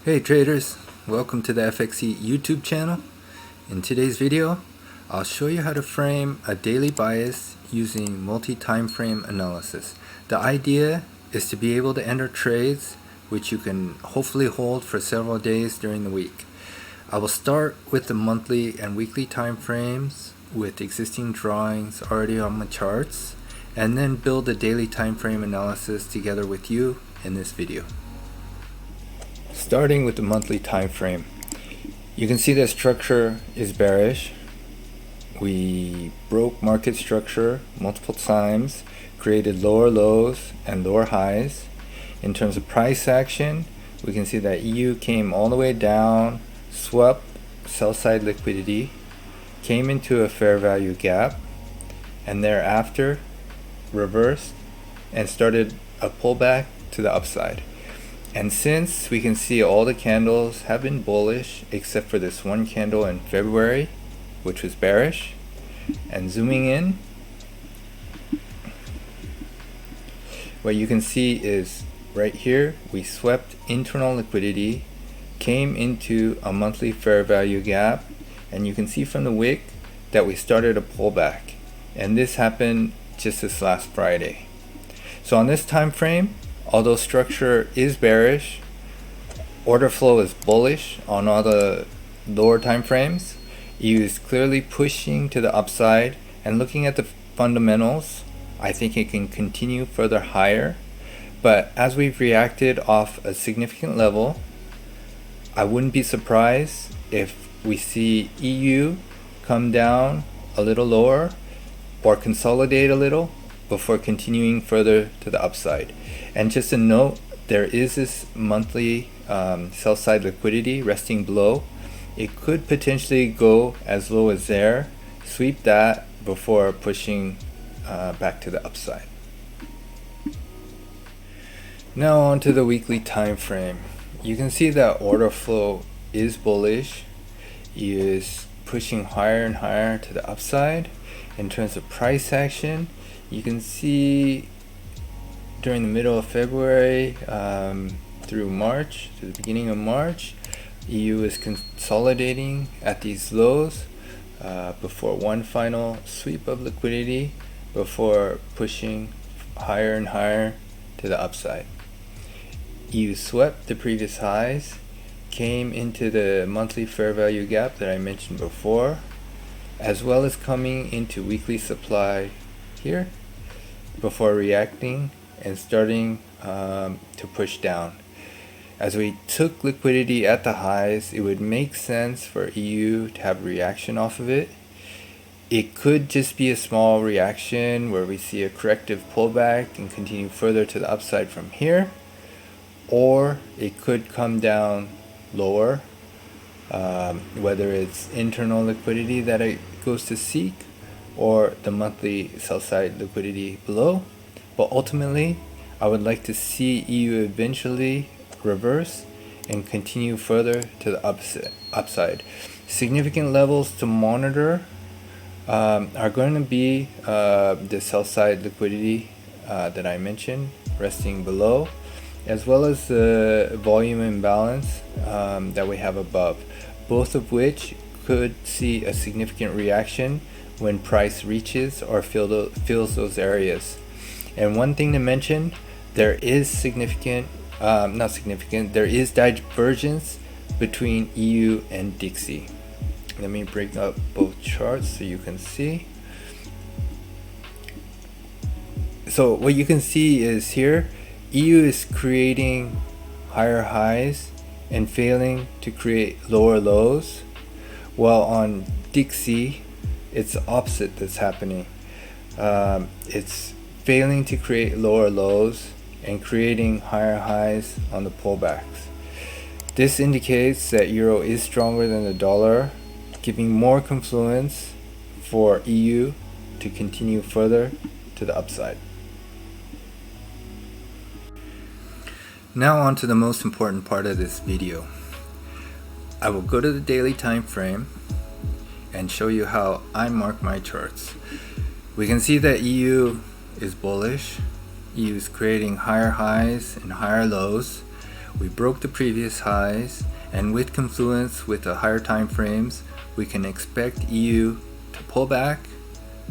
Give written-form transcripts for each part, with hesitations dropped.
Hey traders, welcome to the FXE YouTube channel. In today's video, I'll show you how to frame a daily bias using multi-time frame analysis. The idea is to be able to enter trades which you can hopefully hold for several days during the week. I will start with the monthly and weekly time frames with existing drawings already on my charts, and then build a daily time frame analysis together with you in this video. Starting with the monthly time frame, you can see the structure is bearish. We broke market structure multiple times, created lower lows and lower highs. In terms of price action, we can see that EU came all the way down, swept sell side liquidity, came into a fair value gap, and thereafter reversed and started a pullback to the upside. And since we can see all the candles have been bullish except for this one candle in February, which was bearish, and zooming in, what you can see is right here we swept internal liquidity, came into a monthly fair value gap, and you can see from the wick that we started a pullback, and this happened just this last Friday. So on this time frame, although structure is bearish, order flow is bullish on all the lower time frames. EU is clearly pushing to the upside, and looking at the fundamentals, I think it can continue further higher. But as we've reacted off a significant level, I wouldn't be surprised if we see EU come down a little lower or consolidate a little before continuing further to the upside. And just a note, there is this monthly sell side liquidity resting below. It could potentially go as low as there, sweep that before pushing back to the upside. Now on to the weekly time frame. You can see that order flow is bullish. It is pushing higher and higher to the upside. In terms of price action, you can see during the middle of February through March, to the beginning of March, EU is consolidating at these lows before one final sweep of liquidity before pushing higher and higher to the upside. EU swept the previous highs, came into the monthly fair value gap that I mentioned before, as well as coming into weekly supply here before reacting and starting to push down. As we took liquidity at the highs, it would make sense for EU to have a reaction off of it. It could just be a small reaction where we see a corrective pullback and continue further to the upside from here, or it could come down lower, whether it's internal liquidity that it goes to seek or the monthly sell side liquidity below. But ultimately, I would like to see EU eventually reverse and continue further to the upside. Significant levels to monitor are going to be the sell side liquidity that I mentioned resting below, as well as the volume imbalance that we have above, both of which could see a significant reaction when price reaches or fills those areas. And one thing to mention, there is there is divergence between EU and DXY. Let me break up both charts so you can see. So what you can see is here, EU is creating higher highs and failing to create lower lows, while on DXY it's the opposite that's happening. It's failing to create lower lows and creating higher highs on the pullbacks. This indicates that euro is stronger than the dollar, giving more confluence for EU to continue further to the upside. Now on to the most important part of this video. I will go to the daily time frame and show you how I mark my charts. We can see that EU is bullish. EU is creating higher highs and higher lows, We broke the previous highs, and with confluence with the higher time frames, we can expect EU to pull back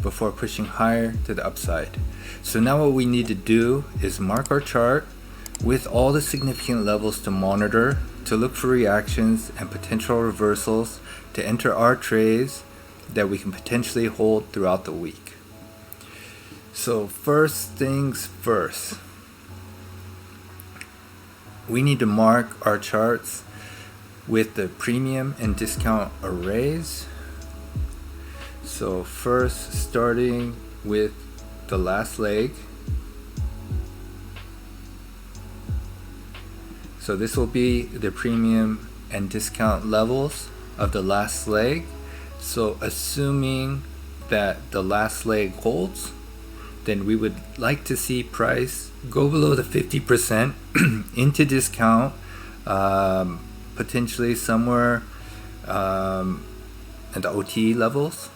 before pushing higher to the upside. So now what we need to do is mark our chart with all the significant levels to monitor, to look for reactions and potential reversals to enter our trades that we can potentially hold throughout the week. So first things first, we need to mark our charts with the premium and discount arrays. So first, starting with the last leg. So this will be the premium and discount levels of the last leg. So assuming that the last leg holds, then we would like to see price go below the 50% into discount, potentially somewhere at the OT levels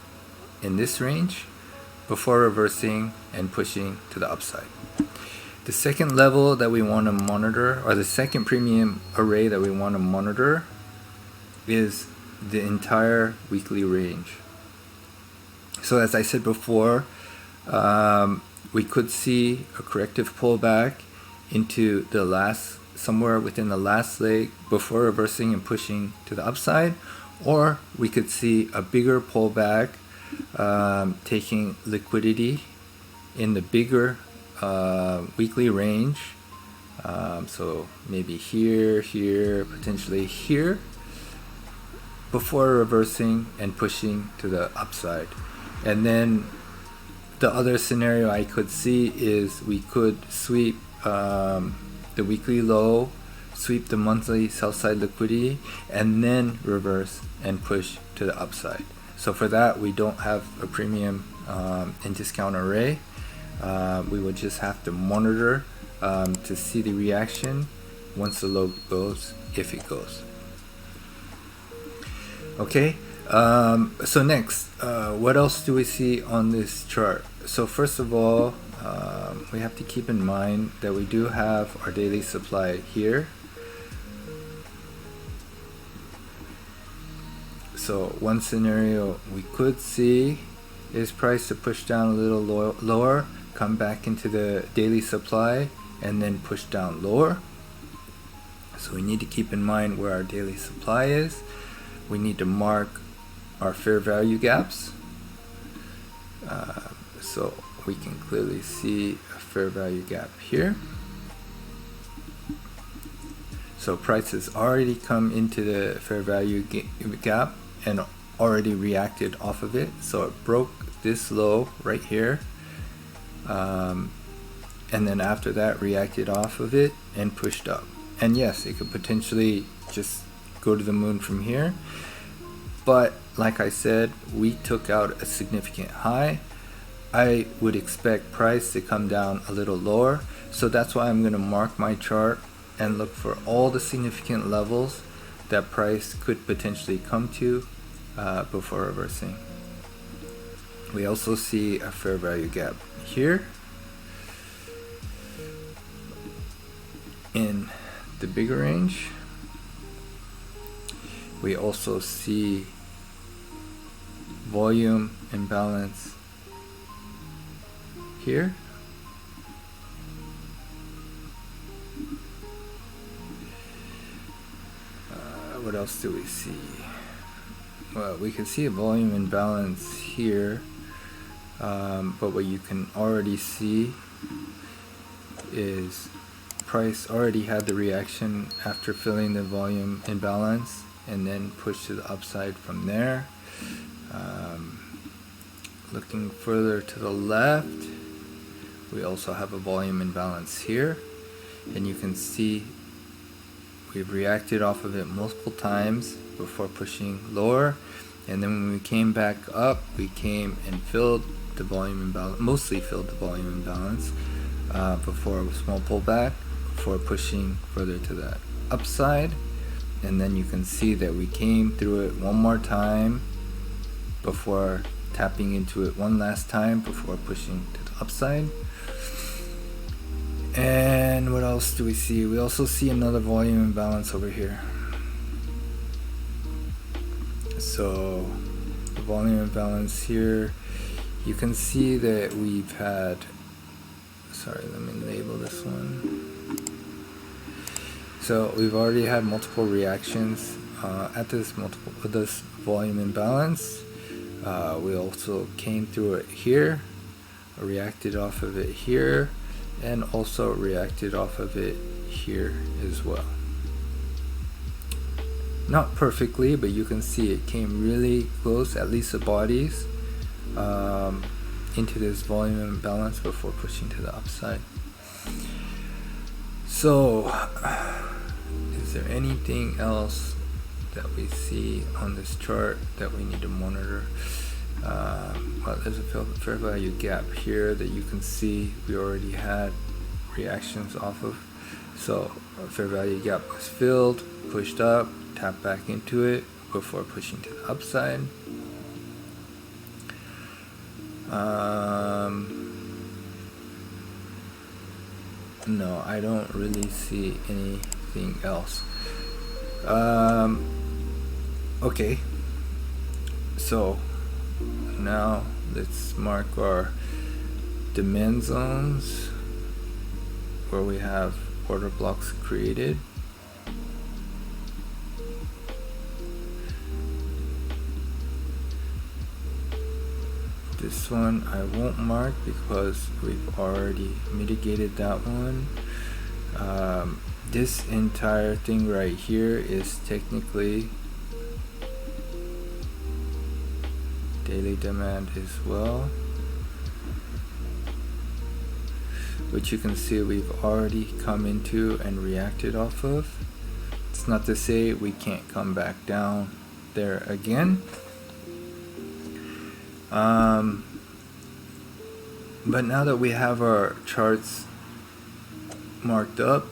in this range before reversing and pushing to the upside. The second level that we want to monitor, or the second premium array that we want to monitor, is the entire weekly range. So as I said before, we could see a corrective pullback into the last, somewhere within the last leg before reversing and pushing to the upside, or we could see a bigger pullback, taking liquidity in the bigger weekly range. So maybe here, potentially here, before reversing and pushing to the upside. And then the other scenario I could see is we could sweep the weekly low, sweep the monthly sell side liquidity, and then reverse and push to the upside. So for that, we don't have a premium and discount array. We would just have to monitor to see the reaction once the low goes, if it goes. Okay, so next, what else do we see on this chart? So first of all, we have to keep in mind that we do have our daily supply here. So one scenario we could see is price to push down a little lower, come back into the daily supply, and then push down lower. So we need to keep in mind where our daily supply is. We need to mark our fair value gaps. So we can clearly see a fair value gap here. So price has already come into the fair value gap and already reacted off of it. So it broke this low right here, and then after that reacted off of it and pushed up. And yes, it could potentially just go to the moon from here, but like I said, we took out a significant high. I would expect price to come down a little lower, so that's why I'm going to mark my chart and look for all the significant levels that price could potentially come to before reversing. We also see a fair value gap here in the bigger range. We also see volume imbalance here. What else do we see? Well, we can see a volume imbalance here, but what you can already see is price already had the reaction after filling the volume imbalance and then push to the upside from there. Looking further to the left, we also have a volume imbalance here, and you can see we've reacted off of it multiple times before pushing lower, and then when we came back up, we came and filled the volume imbalance, mostly filled the volume imbalance before a small pullback, before pushing further to the upside. And then you can see that we came through it one more time before tapping into it one last time before pushing to the upside. And what else do we see? We also see another volume imbalance over here. So the volume imbalance here, you can see that we've had, sorry, let me label this one. So we've already had multiple reactions at this volume imbalance. We also came through it here, reacted off of it here, and also reacted off of it here as well. Not perfectly, but you can see it came really close, at least the bodies, into this volume imbalance before pushing to the upside. So, is there anything else that we see on this chart that we need to monitor? Well, there's a fair value gap here that you can see we already had reactions off of. So a fair value gap was filled, pushed up, tapped back into it before pushing to the upside. No, I don't really see anything else. Okay, so now let's mark our demand zones where we have order blocks created. This one I won't mark because we've already mitigated that one. This entire thing right here is technically daily demand as well, which you can see we've already come into and reacted off of. It's not to say we can't come back down there again. But now that we have our charts marked up,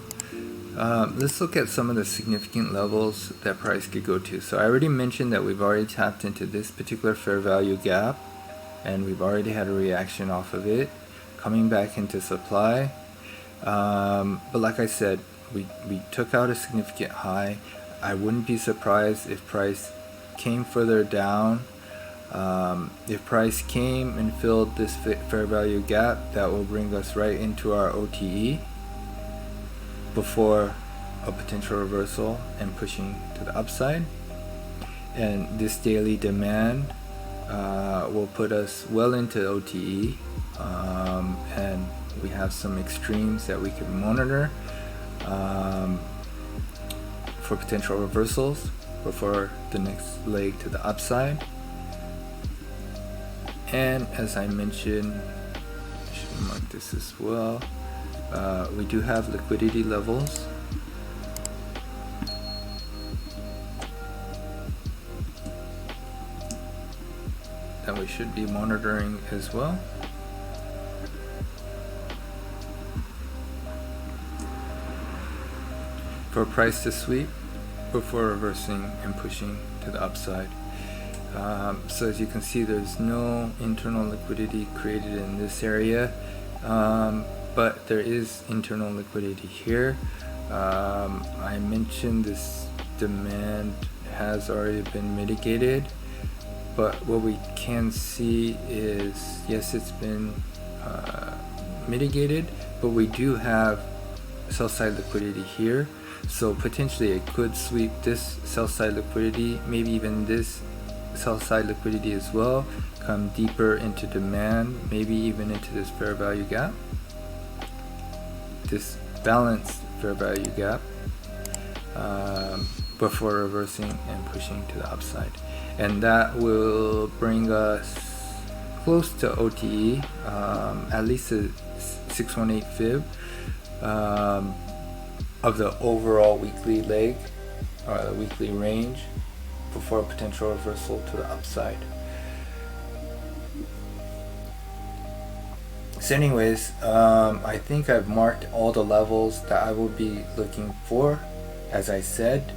let's look at some of the significant levels that price could go to. So I already mentioned that we've already tapped into this particular fair value gap, and we've already had a reaction off of it, coming back into supply. But like I said, we took out a significant high. I wouldn't be surprised if price came further down. If price came and filled this fair value gap, that will bring us right into our OTE before a potential reversal and pushing to the upside. And this daily demand will put us well into OTE, and we have some extremes that we can monitor for potential reversals before the next leg to the upside. And as I mentioned, I should mark this as well, we do have liquidity levels. That we should be monitoring as well. For price to sweep before reversing and pushing to the upside. So as you can see, there's no internal liquidity created in this area, but there is internal liquidity here. I mentioned this demand has already been mitigated, but what we can see is, yes, it's been mitigated, but we do have sell side liquidity here. So potentially it could sweep this sell side liquidity, maybe even this sell side liquidity as well, come deeper into demand, maybe even into this fair value gap, this balanced fair value gap, before reversing and pushing to the upside. And that will bring us close to OTE, at least a 618 fib of the overall weekly leg or the weekly range before a potential reversal to the upside. So anyways, I think I've marked all the levels that I will be looking for. As I said,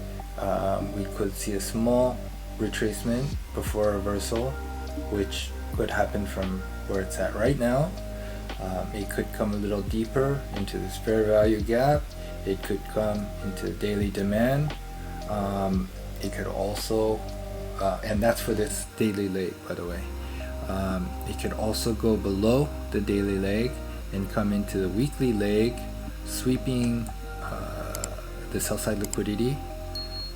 we could see a small retracement before a reversal, which could happen from where it's at right now. It could come a little deeper into this fair value gap. It could come into daily demand. It could also, and that's for this daily leg, by the way. It could also go below the daily leg and come into the weekly leg, sweeping the sell side liquidity,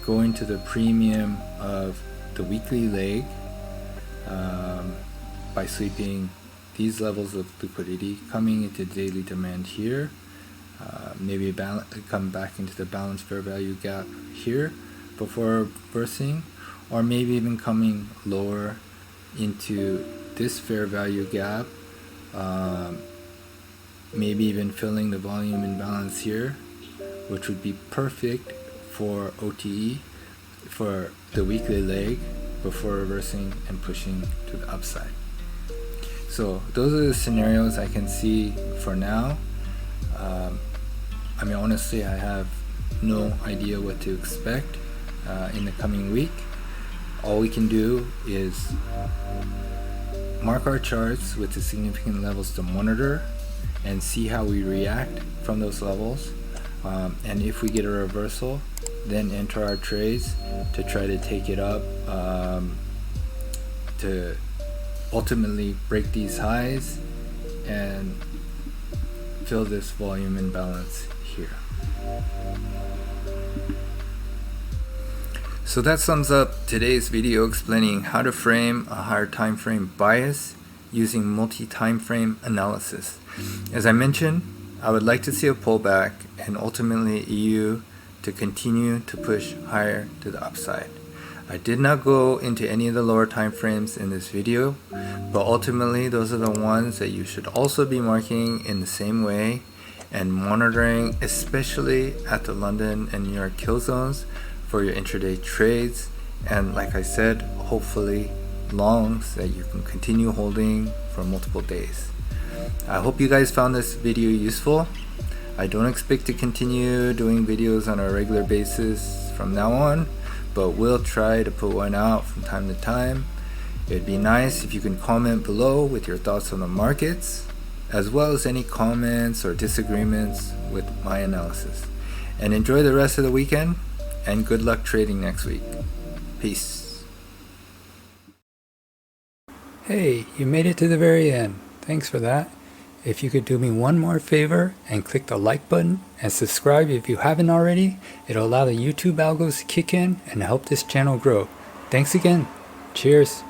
go into the premium of the weekly leg by sweeping these levels of liquidity, coming into daily demand here, maybe come back into the balanced fair value gap here before reversing, or maybe even coming lower into this fair value gap, maybe even filling the volume imbalance here, which would be perfect for OTE for the weekly leg before reversing and pushing to the upside. So those are the scenarios I can see for now. I mean, honestly, I have no idea what to expect in the coming week. All we can do is mark our charts with the significant levels to monitor and see how we react from those levels. And if we get a reversal, then enter our trades to try to take it up to ultimately break these highs and fill this volume imbalance here. So that sums up today's video explaining how to frame a higher time frame bias using multi-time frame analysis. As I mentioned, I would like to see a pullback and ultimately EU to continue to push higher to the upside. I did not go into any of the lower time frames in this video, but ultimately those are the ones that you should also be marking in the same way and monitoring, especially at the London and New York kill zones for your intraday trades, and like I said, hopefully longs that you can continue holding for multiple days. I hope you guys found this video useful. I don't expect to continue doing videos on a regular basis from now on, but we'll try to put one out from time to time. It'd be nice if you can comment below with your thoughts on the markets, as well as any comments or disagreements with my analysis. And enjoy the rest of the weekend, and good luck trading next week. Peace. Hey, you made it to the very end. Thanks for that. If you could do me one more favor and click the like button and subscribe if you haven't already, it'll allow the YouTube algos to kick in and help this channel grow. Thanks again. Cheers.